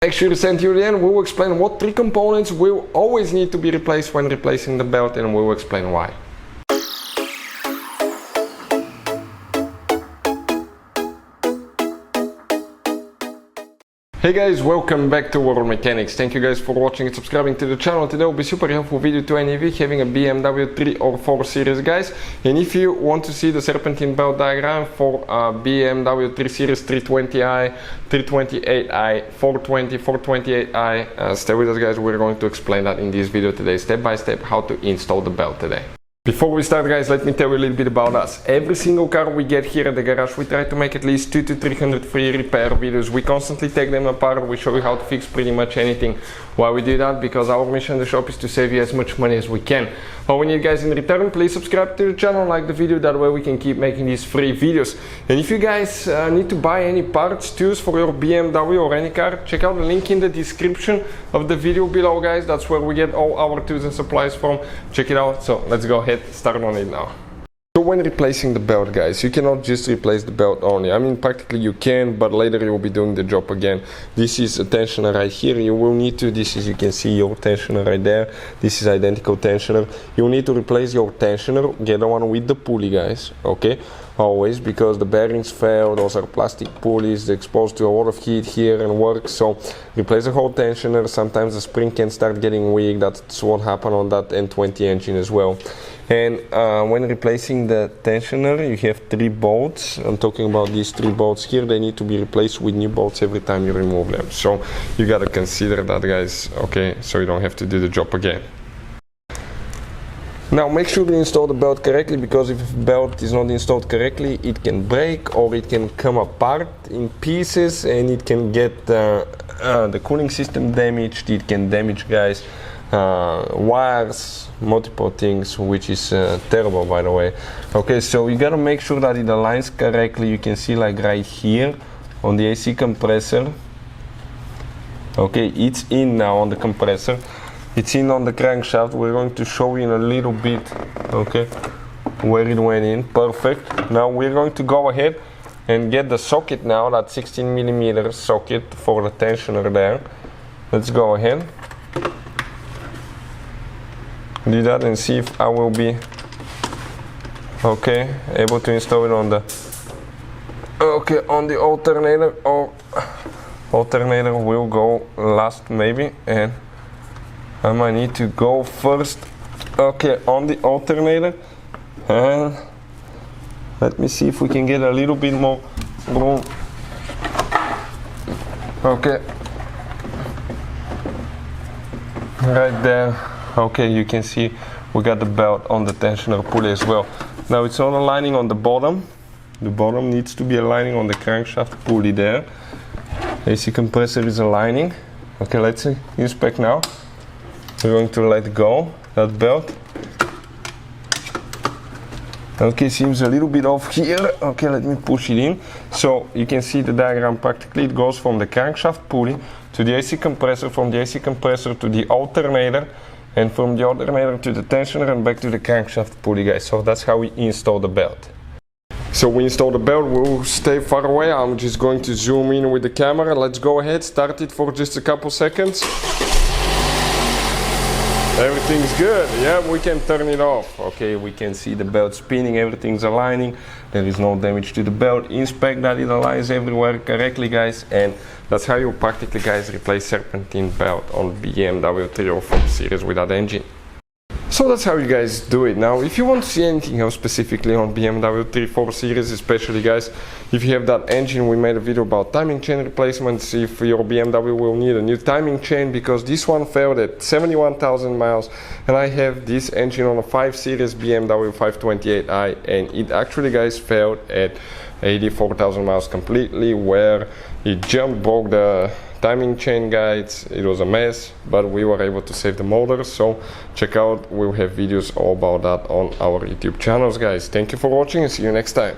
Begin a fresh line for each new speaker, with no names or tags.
Make sure to stay until the end. We will explain what 3 components will always need to be replaced when replacing the belt, and we will explain why. Hey guys, welcome back to World Mechanics. Thank you guys for watching and subscribing to the channel. Today will be super helpful video to any of you having a BMW 3 or 4 series, guys. And if you want to see the Serpentine belt diagram for BMW 3 Series 320i, 328i, 420, 428i, stay with us guys. We're going to explain that in this video today, step by step, how to install the belt today. Before we start guys, let me tell you a little bit about us. Every single car we get here at the garage, we try to make at least 200 to 300 free repair videos. We constantly take them apart, we show you how to fix pretty much anything. Why we do that? Because our mission in the shop is to save you as much money as we can. All we need guys in return, please subscribe to the channel, like the video, that way we can keep making these free videos. And if you guys need to buy any parts, tools for your BMW or any car, check out the link in the description of the video below guys. That's where we get all our tools and supplies from. Check it out. So let's go ahead, start on it now. So when replacing the belt guys, you cannot just replace the belt only. I mean, practically you can, but later you will be doing the job again. This is a tensioner right here. You will need to, this is, you can see your tensioner right there. This is identical tensioner. You need to replace your tensioner, get the one with the pulley guys, okay? Always, because the bearings fail, those are plastic pulleys, they're exposed to a lot of heat here and work, so replace the whole tensioner. Sometimes the spring can start getting weak. That's what happened on that N20 engine as well. And when replacing the tensioner, you have 3 bolts. I'm talking about these 3 bolts here. They need to be replaced with new bolts every time you remove them. So you gotta consider that guys, okay, so you don't have to do the job again. Now make sure to install the belt correctly, because if the belt is not installed correctly, it can break or it can come apart in pieces, and it can get the cooling system damaged. It can damage guys wires, multiple things, which is terrible by the way. Okay, so you gotta make sure that it aligns correctly. You can see like right here on the AC compressor. Okay, it's in now on the compressor. It's in on the crankshaft. We're going to show you in a little bit, okay, where it went in. Perfect. Now we're going to go ahead and get the socket now, that 16mm socket for the tensioner there. Let's go ahead. Do that and see if I will be okay, able to install it on the on the alternator, or alternator will go last maybe, and I might need to go first, okay, on the alternator. And let me see if we can get a little bit more room. Okay, right there. Okay, you can see we got the belt on the tensioner pulley as well. Now it's not aligning on the bottom. The bottom needs to be aligning on the crankshaft pulley there. AC compressor is aligning. Okay, let's inspect now. We're going to let go that belt. Okay, seems a little bit off here. Okay, let me push it in. So you can see the diagram practically. It goes from the crankshaft pulley to the AC compressor, from the AC compressor to the alternator, and from the alternator to the tensioner and back to the crankshaft pulley guys. So that's how we install the belt. So we install the belt, we'll stay far away. I'm just going to zoom in with the camera. Let's go ahead, start it for just a couple seconds. Everything's good. Yeah, we can turn it off. Okay, we can see the belt spinning, everything's aligning. There is no damage to the belt. Inspect that it aligns everywhere correctly guys, and that's how you practically guys replace Serpentine belt on BMW 3 or 4 series with that engine. So that's how you guys do it. Now if you want to see anything else specifically on BMW 3-4 series, especially guys, if you have that engine, we made a video about timing chain replacements. If your BMW will need a new timing chain, because this one failed at 71,000 miles, and I have this engine on a 5 series BMW 528i, and it actually guys failed at 84,000 miles completely, where it broke the timing chain guides. It was a mess, but we were able to save the motor. So check out, we'll have videos all about that on our YouTube channels guys. Thank you for watching and see you next time.